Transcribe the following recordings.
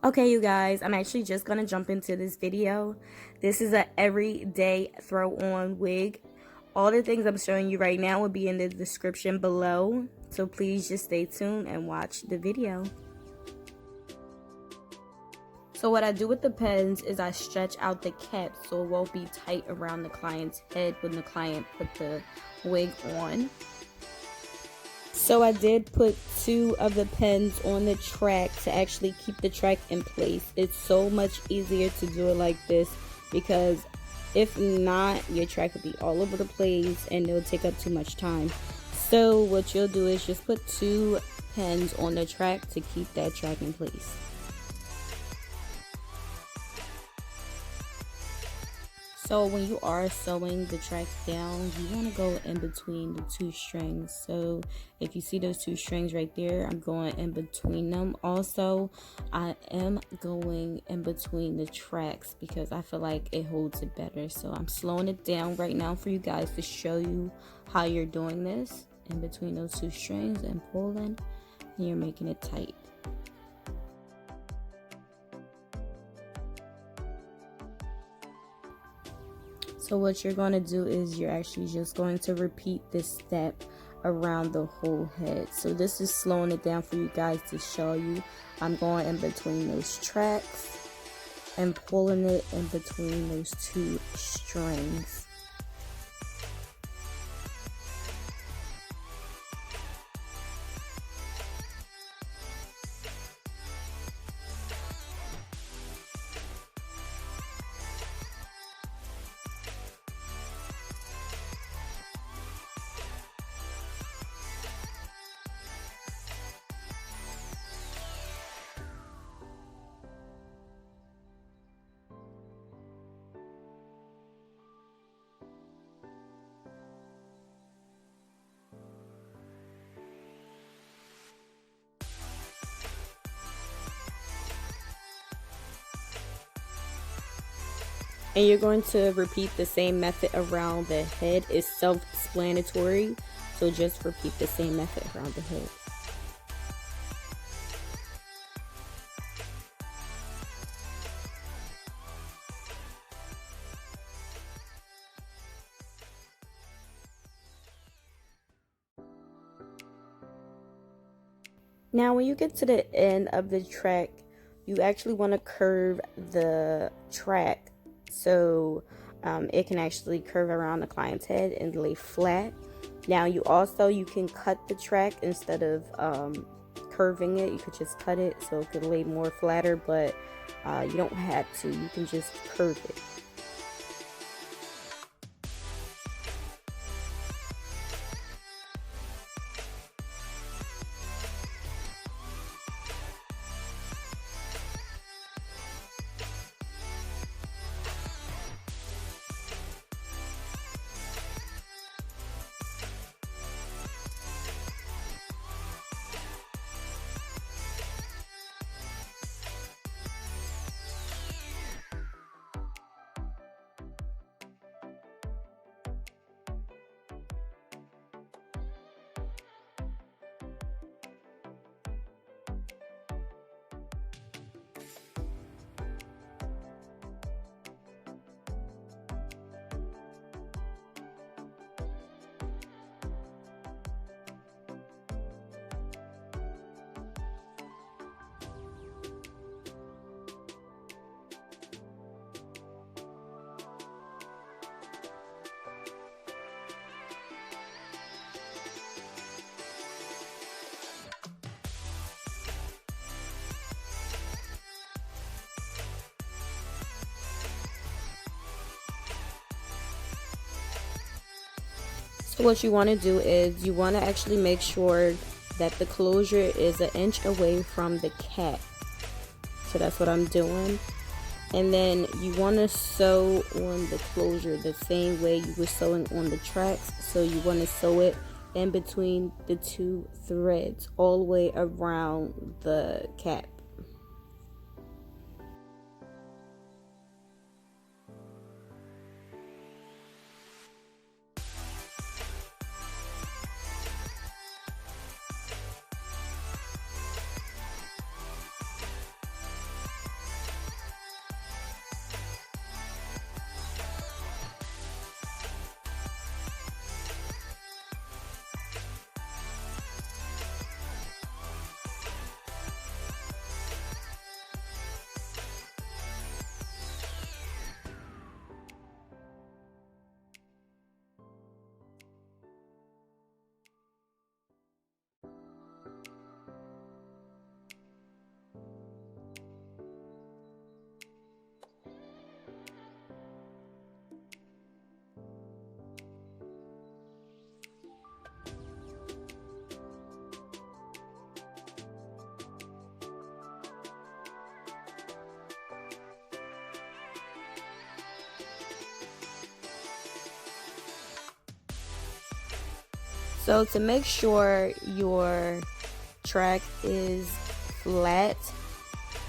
Okay, you guys, I'm actually just gonna jump into this video. This is a everyday throw on wig. All the things I'm showing you right now will be in the description below, so please just stay tuned and watch the video. So what I do with the pens is I stretch out the cap so it won't be tight around the client's head when the client put the wig on. So I did put 2 of the pens on the track to actually keep the track in place. It's so much easier to do it like this because if not, your track will be all over the place and it'll take up too much time. So what you'll do is just put 2 pens on the track to keep that track in place. So when you are sewing the track down, you want to go in between the 2 strings. So if you see those 2 strings right there, I'm going in between them. Also, I am going in between the tracks because I feel like it holds it better. So I'm slowing it down right now for you guys to show you how you're doing this in between those 2 strings and pulling, and you're making it tight. So what you're going to do is you're actually just going to repeat this step around the whole head. So this is slowing it down for you guys to show you. I'm going in between those tracks and pulling it in between those 2 strings. And you're going to repeat the same method around the head. It's self-explanatory, so just repeat the same method around the head. Now when you get to the end of the track, you actually want to curve the track so it can actually curve around the client's head and lay flat. Now you can cut the track instead of curving it. You could just cut it so it could lay more flatter, but you don't have to. You can just curve it. So what you want to do is you want to actually make sure that the closure is 1 inch away from the cap. So that's what I'm doing. And then you want to sew on the closure the same way you were sewing on the tracks. So you want to sew it in between the 2 threads all the way around the cap. So to make sure your track is flat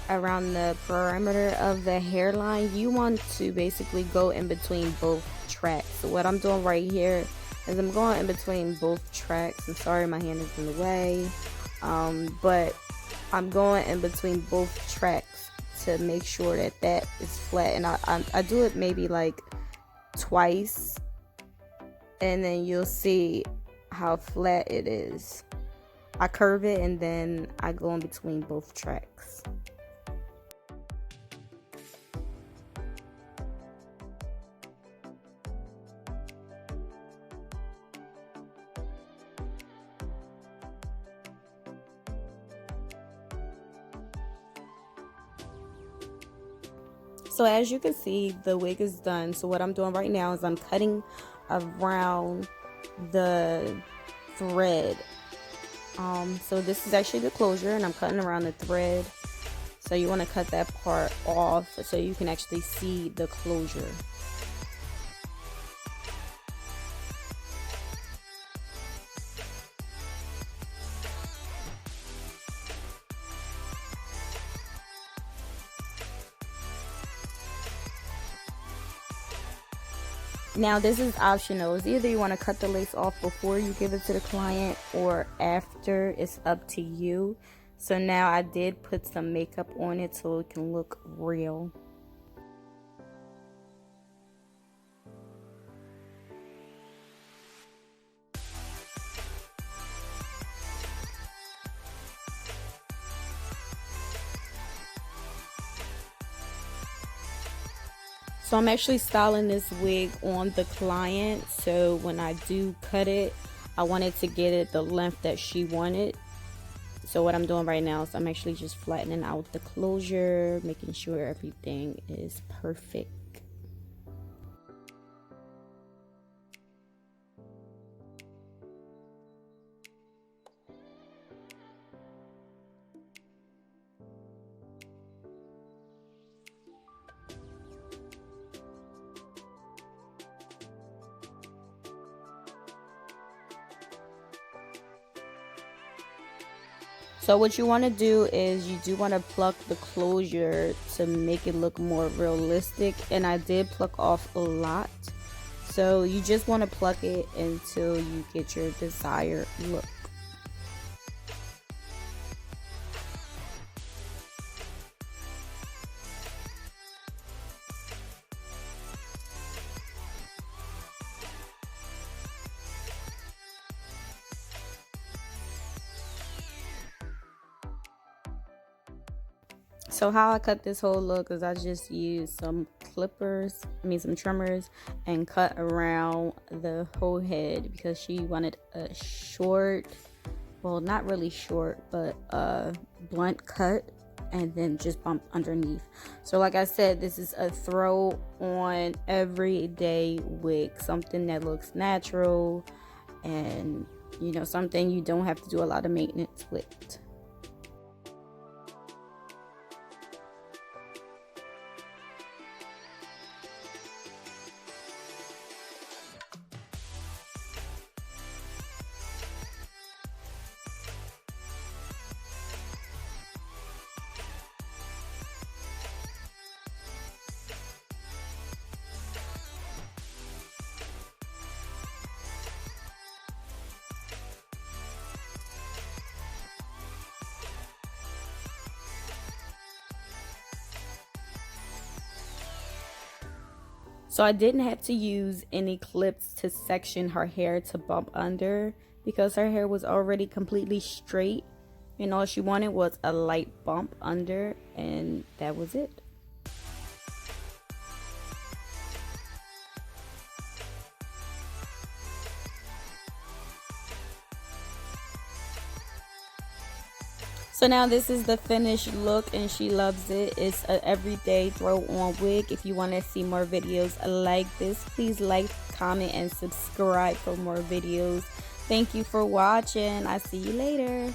around the perimeter of the hairline, you want to basically go in between both tracks. So what I'm doing right here is I'm going in between both tracks. I'm sorry my hand is in the way, but I'm going in between both tracks to make sure that that is flat. And I do it maybe like twice, and then you'll see how flat it is. I curve it and then I go in between both tracks. So as you can see, the wig is done. So what I'm doing right now is I'm cutting around the thread. So this is actually the closure, and I'm cutting around the thread. So you want to cut that part off so you can actually see the closure. Now this is optional. It's either you want to cut the lace off before you give it to the client or after. It's up to you. So now I did put some makeup on it so it can look real. So I'm actually styling this wig on the client, so when I do cut it, I wanted to get it the length that she wanted. So what I'm doing right now is I'm actually just flattening out the closure, making sure everything is perfect. So what you want to do is you do want to pluck the closure to make it look more realistic, and I did pluck off a lot. So you just want to pluck it until you get your desired look. So how I cut this whole look is I just used some some trimmers, and cut around the whole head because she wanted a short, well, not really short, but a blunt cut, and then just bump underneath. So like I said, this is a throw on everyday wig, something that looks natural and, you know, something you don't have to do a lot of maintenance with. So I didn't have to use any clips to section her hair to bump under because her hair was already completely straight, and all she wanted was a light bump under, and that was it. So now this is the finished look, and she loves it. It's an everyday throw on wig. If you want to see more videos like this, please like, comment, and subscribe for more videos. Thank you for watching. I'll see you later.